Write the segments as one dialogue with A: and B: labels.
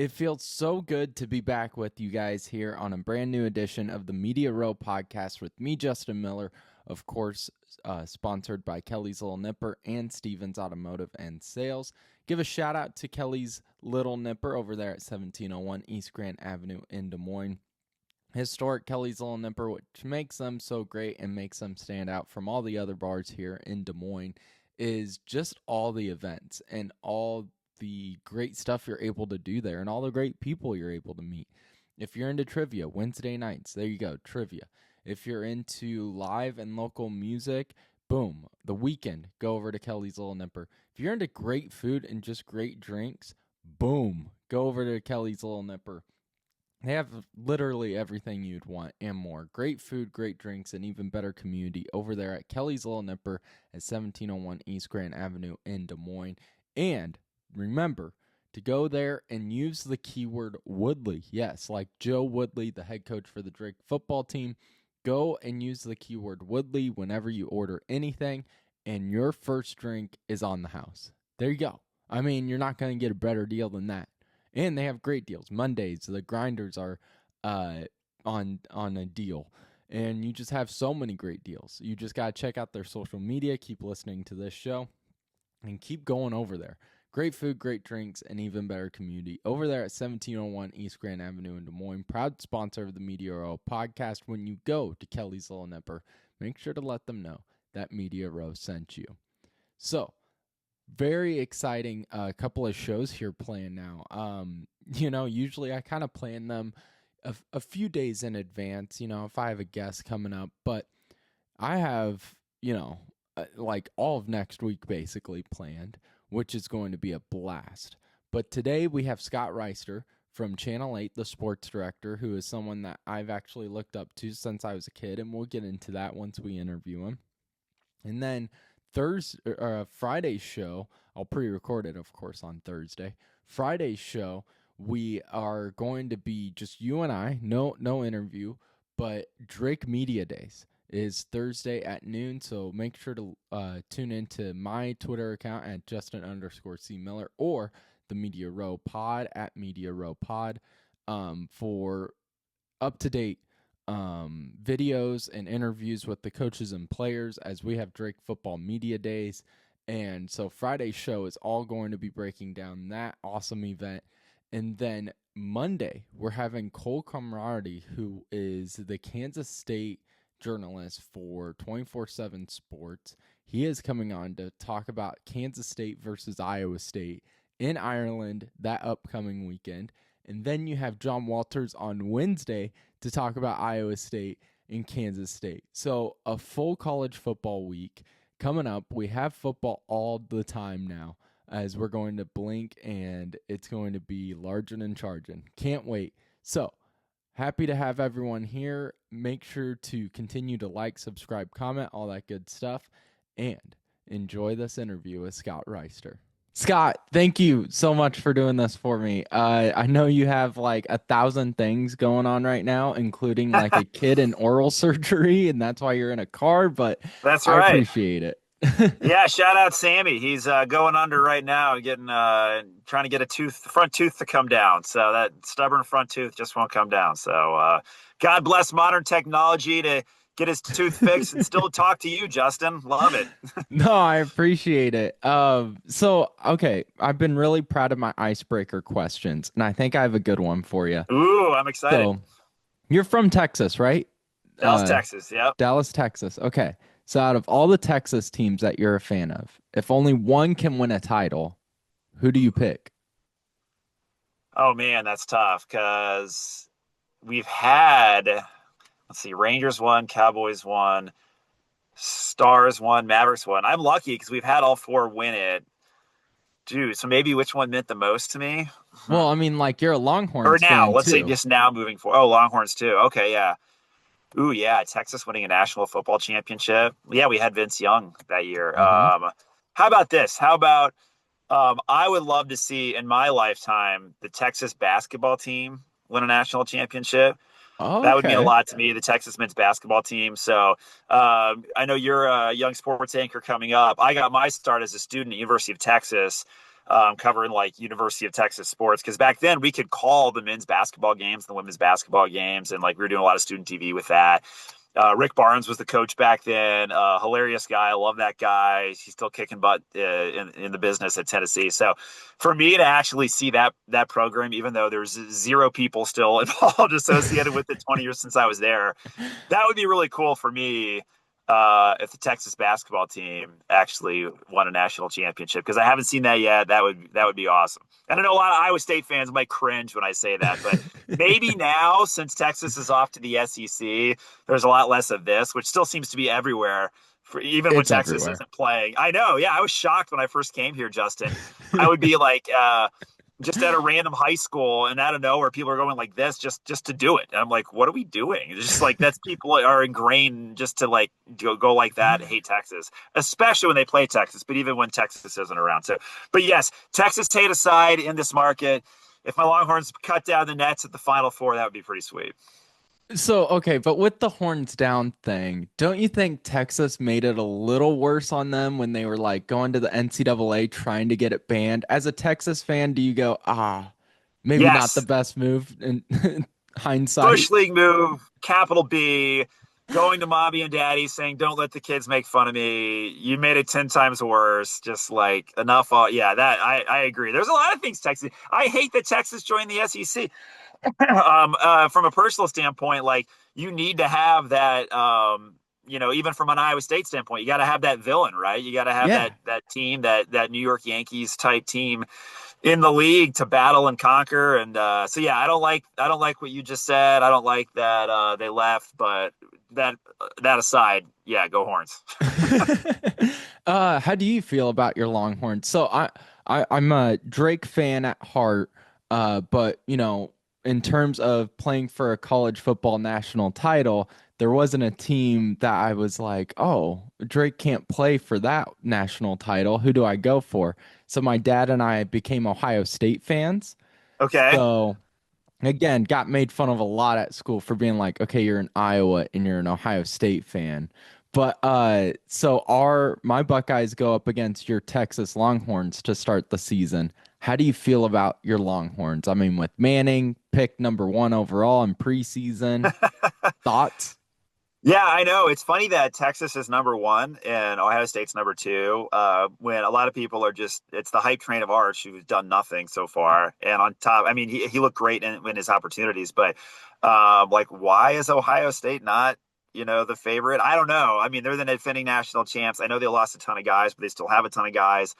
A: It feels so good to be back with you guys here on a brand new edition of the Media Row podcast with me, Justin Miller, of course, sponsored by Kelly's Little Nipper and Stevens Automotive and Sales. Give a shout out to Kelly's Little Nipper over there at 1701 East Grand Avenue in Des Moines. Historic Kelly's Little Nipper, which makes them so great and makes them stand out from all the other bars here in Des Moines, is just all the events and all the great stuff you're able to do there and all the great people you're able to meet. If you're into trivia, Wednesday nights, there you go, trivia. If you're into live and local music, boom, the weekend, go over to Kelly's Little Nipper. If you're into great food and just great drinks, boom, go over to Kelly's Little Nipper. They have literally everything you'd want and more. Great food, great drinks, and even better community over there at Kelly's Little Nipper at 1701 East Grand Avenue in Des Moines. And remember to go there and use the keyword Woodley. Yes, like Joe Woodley, the head coach for the Drake football team. Go and use the keyword Woodley whenever you order anything, and your first drink is on the house. There you go. I mean, you're not going to get a better deal than that. And they have great deals. Mondays, the grinders are on a deal. And you just have so many great deals. You just got to check out their social media, keep listening to this show, and keep going over there. Great food, great drinks, and even better community. Over there at 1701 East Grand Avenue in Des Moines. Proud sponsor of the Media Row podcast. When you go to Kelly's Little Nipper, make sure to let them know that Media Row sent you. So, very exciting couple of shows here planned now. Usually I kind of plan them a few days in advance, if I have a guest coming up. But I have, like all of next week basically planned, which is going to be a blast. But today we have Scott Reister from Channel 8, the sports director, who is someone that I've actually looked up to since I was a kid, and we'll get into that once we interview him. And then Friday's show, I'll pre-record it, of course, on Thursday. Friday's show, we are going to be just you and I, no interview, but Drake Media Days is Thursday at noon, so make sure to tune into my Twitter account at Justin_C Miller or the Media Row Pod at Media Row Pod for up-to-date videos and interviews with the coaches and players as we have Drake Football Media Days. And so Friday's show is all going to be breaking down that awesome event. And then Monday, we're having Cole Camaraderie, who is the Kansas State journalist for 24/7 Sports. He is coming on to talk about Kansas State versus Iowa State in Ireland that upcoming weekend. And then you have John Walters on Wednesday to talk about Iowa State and Kansas State. So a full college football week coming up. We have football all the time now as we're going to blink, and it's going to be larging and charging. Can't wait. So happy to have everyone here. Make sure to continue to like, subscribe, comment, all that good stuff, and enjoy this interview with Scott Reister. Scott, thank you so much for doing this for me. I know you have like 1,000 things going on right now, including like a kid in oral surgery, and that's why you're in a car, but
B: that's
A: I
B: right.
A: appreciate it.
B: Yeah, shout out Sammy. He's going under right now, trying to get front tooth to come down. So that stubborn front tooth just won't come down. So God bless modern technology to get his tooth fixed and still talk to you, Justin. Love it.
A: No, I appreciate it. Okay, I've been really proud of my icebreaker questions, and I think I have a good one for you.
B: Ooh, I'm excited.
A: So, you're from Texas, right?
B: Dallas, Texas, yep.
A: Dallas, Texas. Okay. So out of all the Texas teams that you're a fan of, if only one can win a title, who do you pick?
B: Oh, man, that's tough because we've had, Rangers won, Cowboys won, Stars won, Mavericks won. I'm lucky because we've had all four win it. Dude, so maybe which one meant the most to me?
A: Well, I mean, like you're a Longhorns
B: or now,
A: fan
B: let's
A: too.
B: say just now moving forward. Oh, Longhorns too. Okay, yeah. Ooh, yeah, Texas winning a national football championship. Yeah, we had Vince Young that year.
A: Mm-hmm.
B: How about this? How about I would love to see in my lifetime the Texas basketball team win a national championship.
A: Okay.
B: That would mean a lot to me, the Texas men's basketball team. So I know you're a young sports anchor coming up. I got my start as a student at University of Texas. covering like University of Texas sports. Because back then we could call the men's basketball games, the women's basketball games, and like we were doing a lot of student TV with that. Rick Barnes was the coach back then. Hilarious guy. I love that guy. He's still kicking butt in the business at Tennessee. So for me to actually see that program, even though there's zero people still involved associated with it 20 years since I was there, that would be really cool for me if the Texas basketball team actually won a national championship, because I haven't seen that yet. That would be awesome. And I know a lot of Iowa State fans might cringe when I say that, but maybe now, since Texas is off to the SEC, there's a lot less of this, which still seems to be everywhere. Even when
A: It's
B: Texas
A: everywhere.
B: isn't playing. I know. Yeah, I was shocked when I first came here, Justin. I would be like, just at a random high school, and out of nowhere people are going like this just to do it, and I'm like, what are we doing? It's just like, that's people are ingrained just to like go like that and hate Texas, especially when they play Texas, but even when Texas isn't around. So but yes, Texas hate aside, in this market, if my Longhorns cut down the nets at the Final Four, that would be pretty sweet.
A: So, okay, but with the horns down thing, don't you think Texas made it a little worse on them when they were like going to the NCAA trying to get it banned? As a Texas fan, do you go, maybe not the
B: Yes,
A: best move in hindsight?
B: Bush League move, capital B, going to mommy and daddy saying, don't let the kids make fun of me. You made it 10 times worse. Just like enough. Yeah, that I agree. There's a lot of things Texas. I hate that Texas joined the SEC. From a personal standpoint, like, you need to have that, even from an Iowa State standpoint, you got to have that villain, right? You got to have
A: Yeah.
B: that team, that New York Yankees type team in the league to battle and conquer. And so yeah, I don't like what you just said. I don't like that they left, but that aside, yeah, go Horns.
A: How do you feel about your Longhorns? So I'm a Drake fan at heart, but in terms of playing for a college football national title, there wasn't a team that I was like, oh, Drake can't play for that national title. Who do I go for? So my dad and I became Ohio State fans.
B: Okay.
A: So again, got made fun of a lot at school for being like, okay, you're in Iowa and you're an Ohio State fan. But so our my Buckeyes go up against your Texas Longhorns to start the season. How do you feel about your Longhorns? I mean, with Manning picked number one overall in preseason, thoughts?
B: Yeah, I know. It's funny that Texas is number one and Ohio State's number two. When a lot of people are it's the hype train of Arch, who's done nothing so far. And on top, I mean, he looked great in his opportunities, but like, why is Ohio State not, the favorite? I don't know. I mean, they're the defending national champs. I know they lost a ton of guys, but they still have a ton of guys.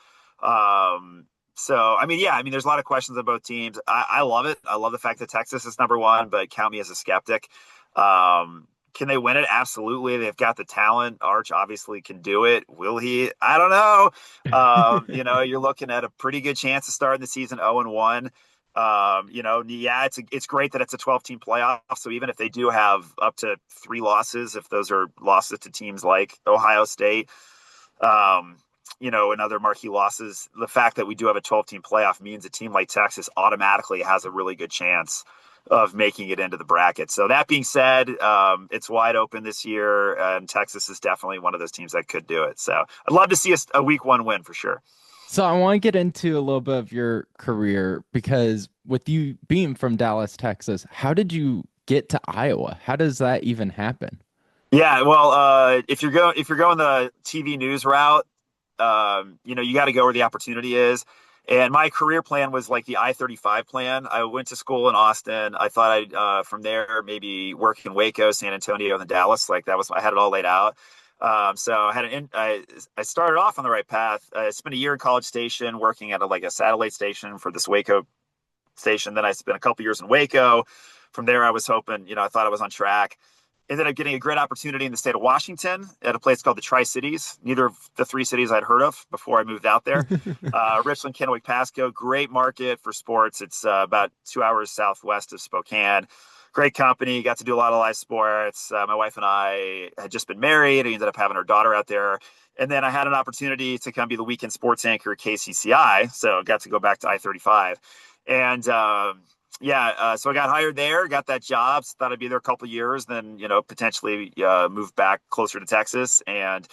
B: So, I mean, yeah, I mean, there's a lot of questions on both teams. I love it. I love the fact that Texas is number one, but count me as a skeptic. Can they win it? Absolutely. They've got the talent. Arch obviously can do it. Will he? I don't know. You're looking at a pretty good chance of starting the season 0-1. Yeah, it's great that it's a 12-team playoff. So even if they do have up to 3 losses, if those are losses to teams like Ohio State, and other marquee losses, the fact that we do have a 12-team playoff means a team like Texas automatically has a really good chance of making it into the bracket. So that being said, it's wide open this year, and Texas is definitely one of those teams that could do it. So I'd love to see a week one win for sure.
A: So I want to get into a little bit of your career because with you being from Dallas, Texas, how did you get to Iowa? How does that even happen?
B: Yeah, well, if you're going the TV news route, you got to go where the opportunity is. And my career plan was like the I-35 plan. I went to school in Austin. I thought I'd from there maybe work in Waco, San Antonio, and then Dallas. Like I had it all laid out. So I started off on the right path. I spent a year in College Station working at a satellite station for this Waco station. Then I spent a couple years in Waco. From there, I was hoping, I thought I was on track. Ended up getting a great opportunity in the state of Washington at a place called the Tri-Cities. Neither of the 3 cities I'd heard of before I moved out there. Richland, Kennewick, Pasco, great market for sports. It's about 2 hours southwest of Spokane. Great company. Got to do a lot of live sports. My wife and I had just been married. I ended up having our daughter out there. And then I had an opportunity to come be the weekend sports anchor at KCCI. So I got to go back to I-35. And so I got hired there, got that job. Thought I'd be there a couple of years, then potentially move back closer to Texas. And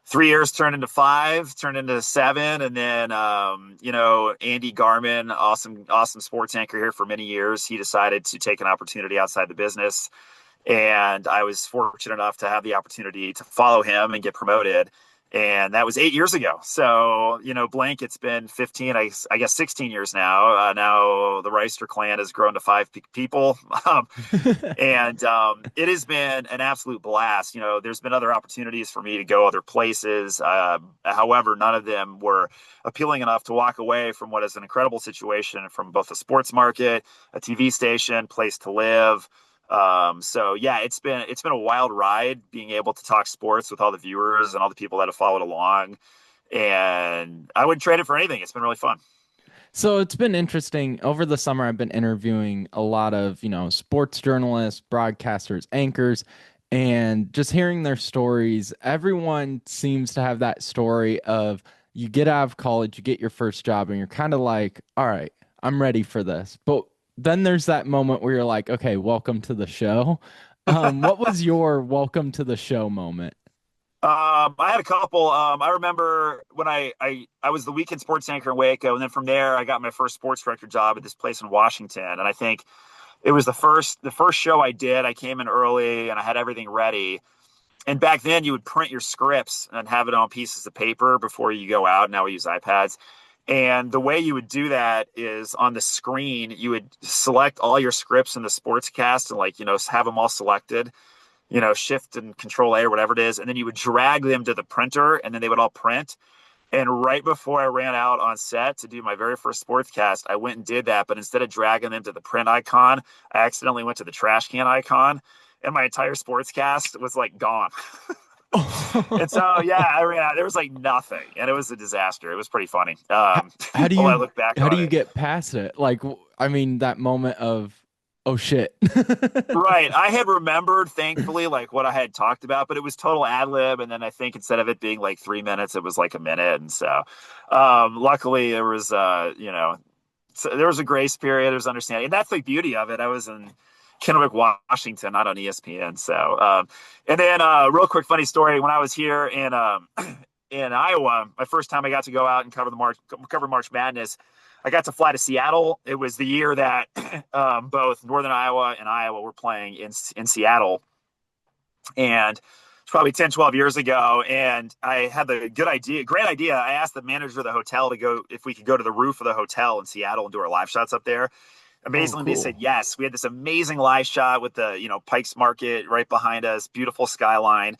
B: 3 years turned into 5, turned into 7, and then Andy Garman, awesome sports anchor here for many years, he decided to take an opportunity outside the business, and I was fortunate enough to have the opportunity to follow him and get promoted. And that was 8 years ago. So, blank, it's been 15, I guess 16 years now. Now the Reister clan has grown to 5 people. And it has been an absolute blast. There's been other opportunities for me to go other places. However, none of them were appealing enough to walk away from what is an incredible situation from both a sports market, a TV station, place to live. So yeah, it's been a wild ride being able to talk sports with all the viewers and all the people that have followed along. And I wouldn't trade it for anything. It's been really fun.
A: So it's been interesting. Over the summer, I've been interviewing a lot of, sports journalists, broadcasters, anchors, and just hearing their stories. Everyone seems to have that story of you get out of college, you get your first job, and you're kind of like, all right, I'm ready for this. But then there's that moment where you're like, okay, welcome to the show. What was your welcome to the show moment?
B: I had a couple. I remember when I was the weekend sports anchor in Waco, and then from there I got my first sports director job at this place in Washington. And I think it was the first show I did. I came in early and I had everything ready. And back then you would print your scripts and have it on pieces of paper before you go out. Now we use iPads. And the way you would do that is on the screen, you would select all your scripts in the sportscast and have them all selected, shift and control A or whatever it is. And then you would drag them to the printer and then they would all print. And right before I ran out on set to do my very first sportscast, I went and did that. But instead of dragging them to the print icon, I accidentally went to the trash can icon and my entire sportscast was gone. And so, yeah, I ran out. There was nothing, and it was a disaster. It was pretty funny.
A: How do
B: I
A: you
B: look back
A: how
B: on
A: do you
B: it.
A: get past it? I mean, that moment of, oh shit.
B: Right. I had remembered, thankfully, what I had talked about, but it was total ad lib. And then I think instead of it being 3 minutes, it was a minute. And so, luckily, there was, there was a grace period. There was understanding. And that's the beauty of it. I was in Kennewick, Washington, not on ESPN. So, and then, real quick, funny story. When I was here in Iowa, my first time I got to go out and cover March Madness, I got to fly to Seattle. It was the year that both Northern Iowa and Iowa were playing in Seattle. And it's probably 10, 12 years ago. And I had the great idea. I asked the manager of the hotel if we could go to the roof of the hotel in Seattle and do our live shots up there.
A: Oh,
B: Amazingly, they said
A: cool.
B: yes. We had this amazing live shot with the, Pikes Market right behind us, beautiful skyline.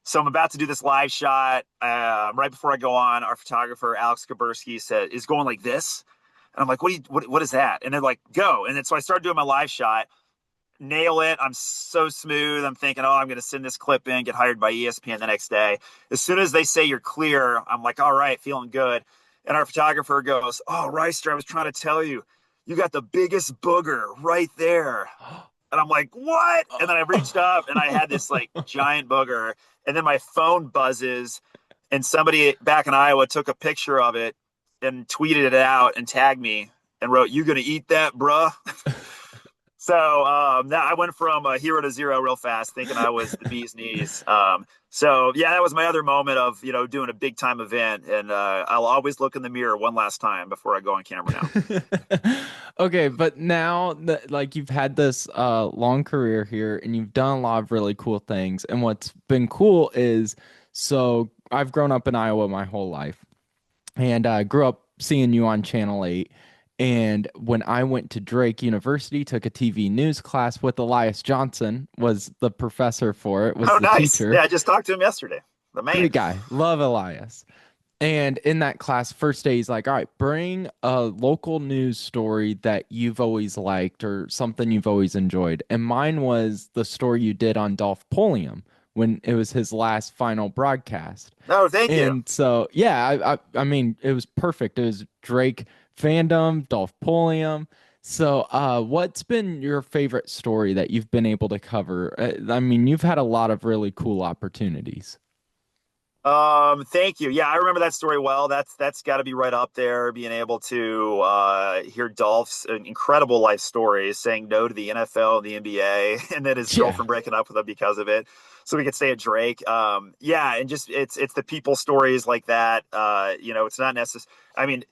B: So I'm about to do this live shot. Right before I go on, our photographer, Alex Kaburski, is going like this. And I'm like, what is that? And they're like, go. And then so I started doing my live shot, nail it. I'm so smooth. I'm thinking, oh, I'm going to send this clip in, get hired by ESPN the next day. As soon as they say you're clear, I'm like, all right, feeling good. And our photographer goes, oh, Reister, I was trying to tell you, you got the biggest booger right there. And I'm like, what? And then I reached up and I had this giant booger. And then my phone buzzes and somebody back in Iowa took a picture of it and tweeted it out and tagged me and wrote, you going to eat that, bruh? So now I went from a hero to zero real fast, thinking I was the bee's knees. So yeah, that was my other moment of doing a big time event, and I'll always look in the mirror one last time before I go on camera now.
A: Okay, but now that you've had this long career here and you've done a lot of really cool things, and what's been cool is, so I've grown up in Iowa my whole life, and I grew up seeing you on Channel 8. And when I went to Drake University, took a TV news class with Elias Johnson, was the professor for it, was
B: Oh,
A: the
B: nice.
A: teacher.
B: Yeah, I just talked to him yesterday. The man.
A: Great guy. Love Elias. And in that class, first day, he's like, all right, bring a local news story that you've always liked or something you've always enjoyed. And mine was the story you did on Dolph Pulliam when it was his last final broadcast.
B: No, thank you.
A: And so, yeah, I mean, it was perfect. It was Drake fandom, Dolph Pulliam. So, what's been your favorite story that you've been able to cover? I mean, you've had a lot of really cool opportunities.
B: Thank you. Yeah, I remember that story well. That's got to be right up there. Being able to hear Dolph's incredible life stories, saying no to the NFL and the NBA, and then his
A: Yeah.
B: girlfriend breaking up with him because of it, so we could stay at Drake. Yeah, and just it's the people stories like that. It's not necessary. I mean,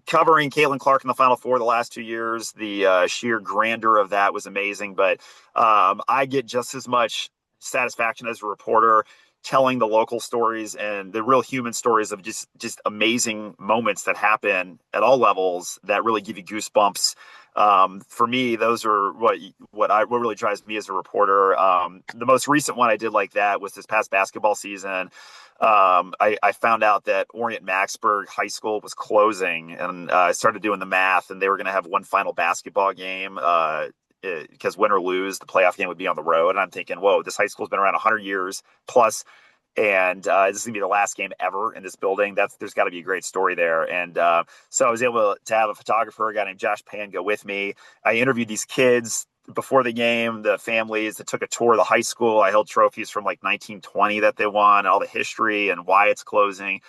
B: covering Caitlin Clark in the Final Four the last 2 years, the sheer grandeur of that was amazing. But I get just as much satisfaction as a reporter telling the local stories and the real human stories of just amazing moments that happen at all levels that really give you goosebumps. For me, those are what really drives me as a reporter. The most recent one I did like that was this past basketball season. I found out that Orient Maxburg High School was closing, and I started doing the math, and they were going to have one final basketball game. Because win or lose, the playoff game would be on the road. And I'm thinking, whoa, this high school's been around 100 years plus, and this is gonna be the last game ever in this building. There's got to be a great story there. And so I was able to have a photographer, a guy named Josh Pan, go with me. I interviewed these kids before the game, the families that took a tour of the high school. I held trophies from like 1920 that they won, all the history and why it's closing.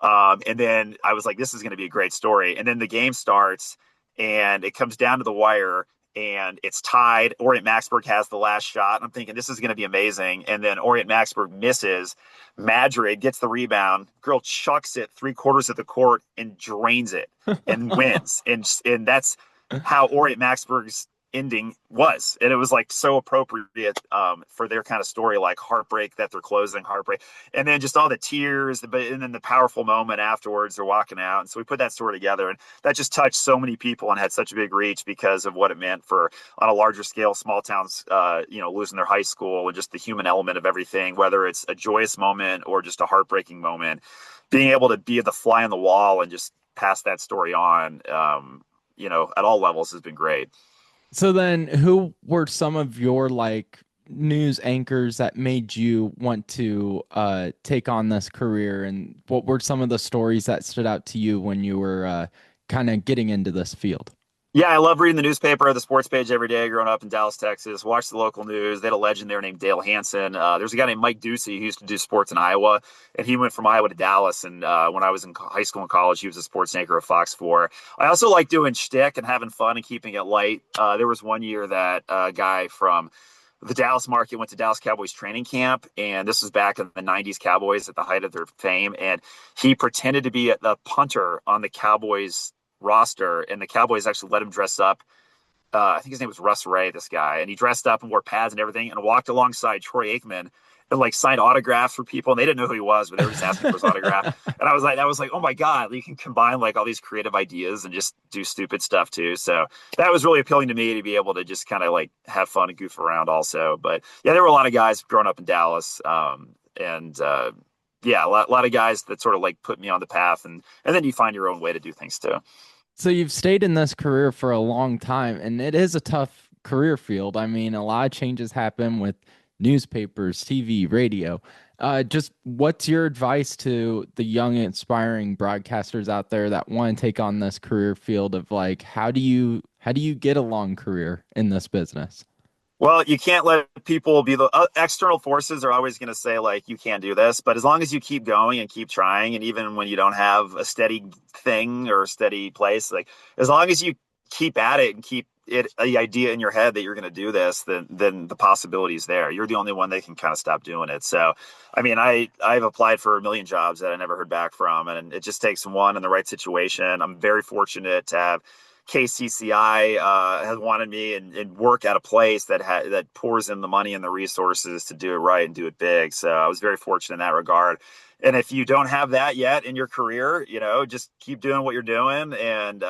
B: And then I was like, this is going to be a great story. And then the game starts, and it comes down to the wire, and it's tied. Orient Maxburg has the last shot. I'm thinking this is going to be amazing. And then Orient Maxburg misses. Madrid gets the rebound. Girl chucks it 3/4 of the court and drains it and wins. And that's how Orient Maxburg's ending was. And it was like so appropriate for their kind of story, like heartbreak that they're closing, heartbreak. And then just all the tears, and then the powerful moment afterwards, they're walking out. And so we put that story together, and that just touched so many people and had such a big reach because of what it meant for, on a larger scale, small towns, losing their high school, and just the human element of everything, whether it's a joyous moment or just a heartbreaking moment. Being able to be the fly on the wall and just pass that story on, at all levels has been great.
A: So then, who were some of your like news anchors that made you want to take on this career, and what were some of the stories that stood out to you when you were kind of getting into this field?
B: Yeah, I love reading the newspaper, the sports page every day growing up in Dallas, Texas. Watch the local news. They had a legend there named Dale Hansen. There's a guy named Mike Ducey who used to do sports in Iowa, and he went from Iowa to Dallas. And when I was in high school and college, he was a sports anchor of Fox 4. I also like doing shtick and having fun and keeping it light. There was one year that a guy from the Dallas market went to Dallas Cowboys training camp, and this was back in the 90s Cowboys at the height of their fame. And he pretended to be the punter on the Cowboys roster, and the Cowboys actually let him dress up. I think his name was Russ Ray, this guy, and he dressed up and wore pads and everything, and walked alongside Troy Aikman and like signed autographs for people, and they didn't know who he was, but they were just asking for his autograph. And I was like, oh my god, you can combine like all these creative ideas and just do stupid stuff too. So that was really appealing to me, to be able to just kind of like have fun and goof around also. But yeah, there were a lot of guys growing up in Dallas, and yeah, a lot of guys that sort of like put me on the path, and then you find your own way to do things too.
A: So you've stayed in this career for a long time, and it is a tough career field. I mean, a lot of changes happen with newspapers, TV, radio. Just what's your advice to the young, inspiring broadcasters out there that want to take on this career field of like, how do you get a long career in this business?
B: Well, you can't let people be the external forces are always going to say like you can't do this, but as long as you keep going and keep trying, and even when you don't have a steady thing or a steady place, like as long as you keep at it and keep it the idea in your head that you're going to do this, then the possibilities there. You're the only one that can kind of stop doing it. So, I mean, I've applied for a million jobs that I never heard back from, and it just takes one in the right situation. I'm very fortunate to have KCCI has wanted me and work at a place that pours in the money and the resources to do it right and do it big. So I was very fortunate in that regard. And if you don't have that yet in your career, just keep doing what you're doing, and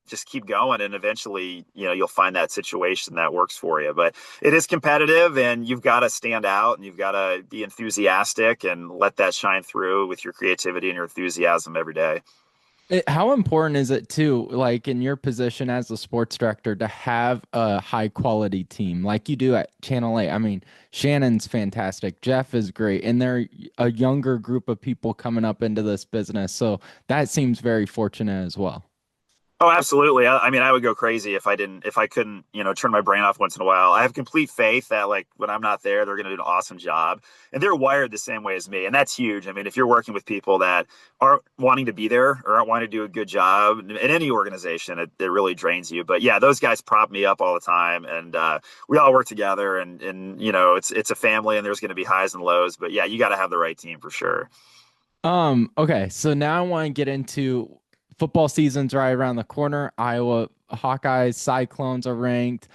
B: just keep going, and eventually, you'll find that situation that works for you. But it is competitive, and you've got to stand out, and you've got to be enthusiastic and let that shine through with your creativity and your enthusiasm every day.
A: How important is it too, like in your position as a sports director, to have a high quality team like you do at Channel 8? I mean, Shannon's fantastic, Jeff is great, and they're a younger group of people coming up into this business. So that seems very fortunate as well.
B: Oh, absolutely. I mean, I would go crazy if I couldn't, turn my brain off once in a while. I have complete faith that like when I'm not there, they're going to do an awesome job, and they're wired the same way as me, and that's huge. I mean, if you're working with people that aren't wanting to be there or aren't wanting to do a good job in any organization, it really drains you. But yeah, those guys prop me up all the time, and we all work together, and it's a family, and there's going to be highs and lows. But yeah, you got to have the right team for sure.
A: Okay, so now I want to get into football season's right around the corner. Iowa Hawkeyes, Cyclones are ranked.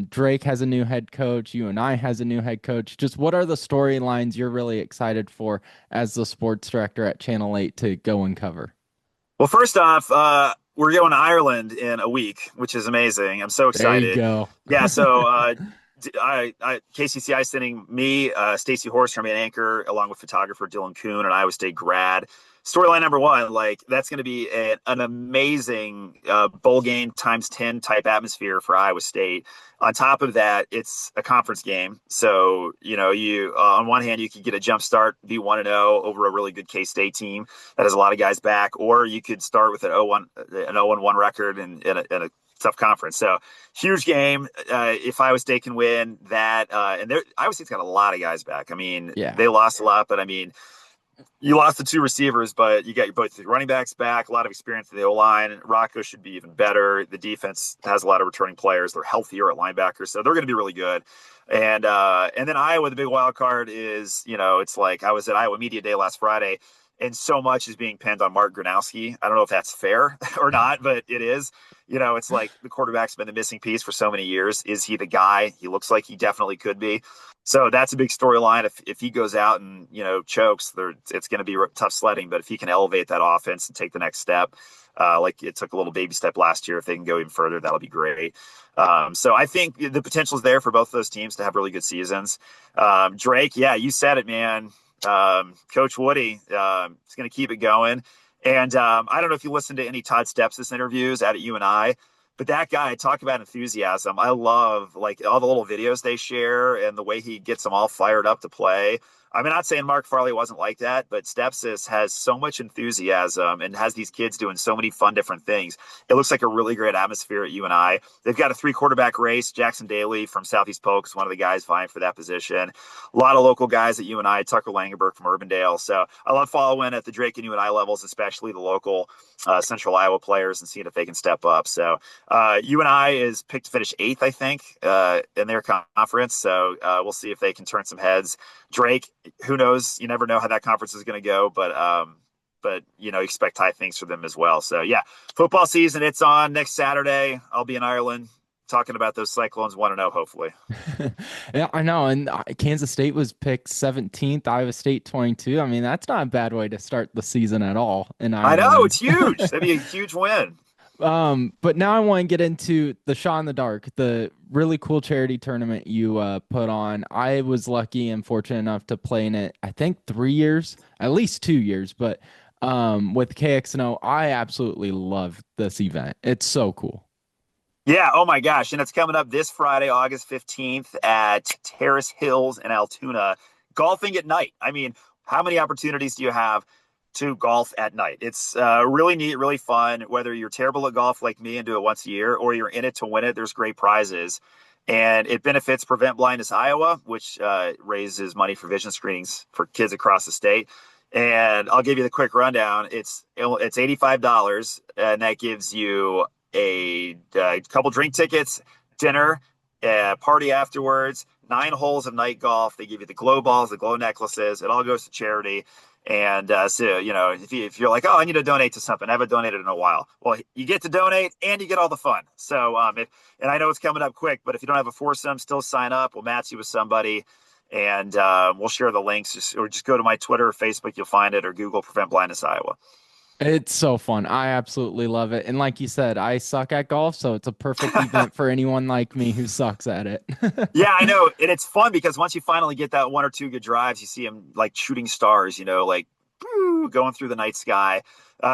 A: Drake has a new head coach. UNI has a new head coach. Just what are the storylines you're really excited for as the sports director at Channel 8 to go and cover?
B: Well, first off, we're going to Ireland in a week, which is amazing. I'm so
A: There you
B: excited.
A: go.
B: Yeah, so KCCI sending me, Stacey Horst from an anchor, along with photographer Dylan Kuhn, an Iowa State grad. Storyline number one, like that's going to be an amazing bowl game times 10 type atmosphere for Iowa State. On top of that, it's a conference game. So, you on one hand, you could get a jump start, be 1-0 over a really good K-State team that has a lot of guys back, or you could start with an 0-1 record in a tough conference. So huge game. If Iowa State can win that, and Iowa State's got a lot of guys back. I mean,
A: Yeah.
B: they lost a lot, but I mean, you lost the two receivers, but you got both the running backs back, a lot of experience in the O-line. Rocco should be even better. The defense has a lot of returning players. They're healthier at linebacker, so they're going to be really good. And then Iowa, the big wild card is, it's like I was at Iowa Media Day last Friday, and so much is being pinned on Mark Gronowski. I don't know if that's fair or not, but it is. It's like the quarterback's been the missing piece for so many years. Is he the guy? He looks like he definitely could be. So that's a big storyline. If he goes out and chokes, it's going to be tough sledding. But if he can elevate that offense and take the next step, like it took a little baby step last year, if they can go even further, that'll be great. So I think the potential is there for both of those teams to have really good seasons. Drake, yeah, you said it, man. Coach Woody is going to keep it going. And I don't know if you listened to any Todd Stepsis interviews out at UNI, but that guy, talk about enthusiasm. I love like all the little videos they share and the way he gets them all fired up to play. I'm not saying Mark Farley wasn't like that, but Stepsis has so much enthusiasm and has these kids doing so many fun different things. It looks like a really great atmosphere at UNI. They've got a 3-quarterback race. Jackson Daly from Southeast Polk is one of the guys vying for that position. A lot of local guys at UNI, Tucker Langenberg from Urbandale. So I love following at the Drake and UNI levels, especially the local Central Iowa players, and seeing if they can step up. So UNI is picked to finish 8th, I think, in their conference. So we'll see if they can turn some heads. Drake, who knows? You never know how that conference is going to go, but expect high things for them as well. So yeah, football season, it's on next Saturday. I'll be in Ireland talking about those Cyclones 1-0, hopefully.
A: Yeah, I know. And Kansas State was picked 17th, Iowa State 22. I mean, that's not a bad way to start the season at all in
B: I
A: Ireland.
B: know, it's huge. That'd be a huge win.
A: But now I want to get into the Shot in the Dark, the really cool charity tournament you put on. I was lucky and fortunate enough to play in it, I think 3 years, at least 2 years, but with KXNO, I absolutely love this event. It's so cool.
B: Yeah, oh my gosh. And it's coming up this Friday, August 15th at Terrace Hills in Altoona. Golfing at night. I mean, how many opportunities do you have to golf at night? It's really neat, really fun. Whether you're terrible at golf like me and do it once a year, or you're in it to win it, there's great prizes. And it benefits Prevent Blindness Iowa, which raises money for vision screenings for kids across the state. And I'll give you the quick rundown. It's $85, and that gives you a couple drink tickets, dinner, party afterwards, 9 holes of night golf. They give you the glow balls, the glow necklaces. It all goes to charity. And so, if you're like, oh, I need to donate to something, I haven't donated in a while. Well, you get to donate and you get all the fun. So, and I know it's coming up quick, but if you don't have a foursome, still sign up. We'll match you with somebody, and we'll share the links. Or just go to my Twitter or Facebook, you'll find it, or Google Prevent Blindness Iowa.
A: It's so fun. I absolutely love it. And like you said, I suck at golf, so it's a perfect event for anyone like me who sucks at it.
B: Yeah, I know. And it's fun because once you finally get that 1 or 2 good drives, you see them like shooting stars, like going through the night sky.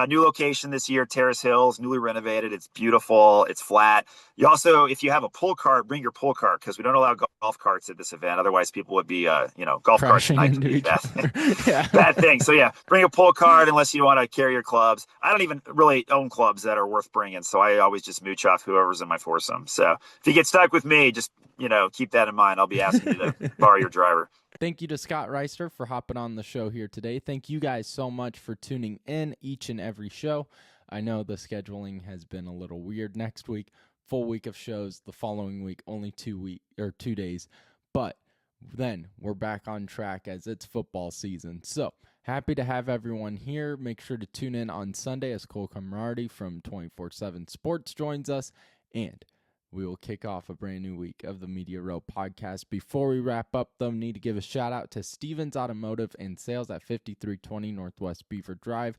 B: New location this year, Terrace Hills, newly renovated. It's beautiful. It's flat. You also, if you have a pull cart, bring your pull cart because we don't allow golf carts at this event. Otherwise, people would be, golf carts at
A: Crashing
B: night could
A: into
B: be
A: each
B: bad,
A: other. Yeah.
B: bad thing. So yeah, bring a pull cart unless you want to carry your clubs. I don't even really own clubs that are worth bringing, so I always just mooch off whoever's in my foursome. So if you get stuck with me, just keep that in mind. I'll be asking you to borrow your driver.
A: Thank you to Scott Reister for hopping on the show here today. Thank you guys so much for tuning in each and every show. I know the scheduling has been a little weird. Next week, full week of shows. The following week, only 2 days. But then we're back on track as it's football season. So happy to have everyone here. Make sure to tune in on Sunday as Cole Camaraderie from 24/7 Sports joins us. And we will kick off a brand new week of the Media Row podcast. Before we wrap up, though, need to give a shout out to Stevens Automotive and Sales at 5320 Northwest Beaver Drive.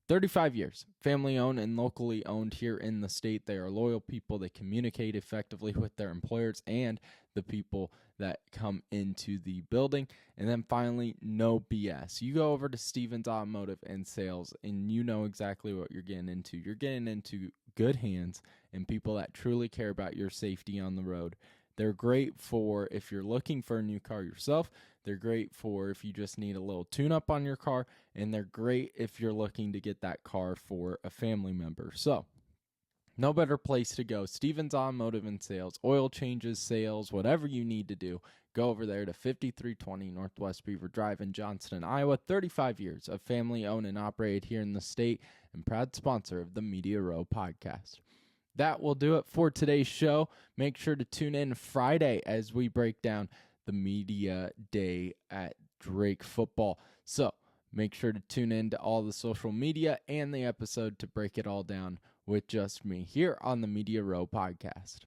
A: 35 years, family owned and locally owned here in the state. They are loyal people. They communicate effectively with their employers and the people that come into the building. And then finally, no BS. You go over to Stevens Automotive and Sales and you know exactly what you're getting into. You're getting into good hands and people that truly care about your safety on the road. They're great for if you're looking for a new car yourself. They're great for if you just need a little tune-up on your car. And they're great if you're looking to get that car for a family member. So, no better place to go. Stevens Automotive and Sales, oil changes, sales, whatever you need to do. Go over there to 5320 Northwest Beaver Drive in Johnston, Iowa. 35 years of family owned and operated here in the state and proud sponsor of the Media Row podcast. That will do it for today's show. Make sure to tune in Friday as we break down the media day at Drake football. So make sure to tune in to all the social media and the episode to break it all down with just me here on the Media Row podcast.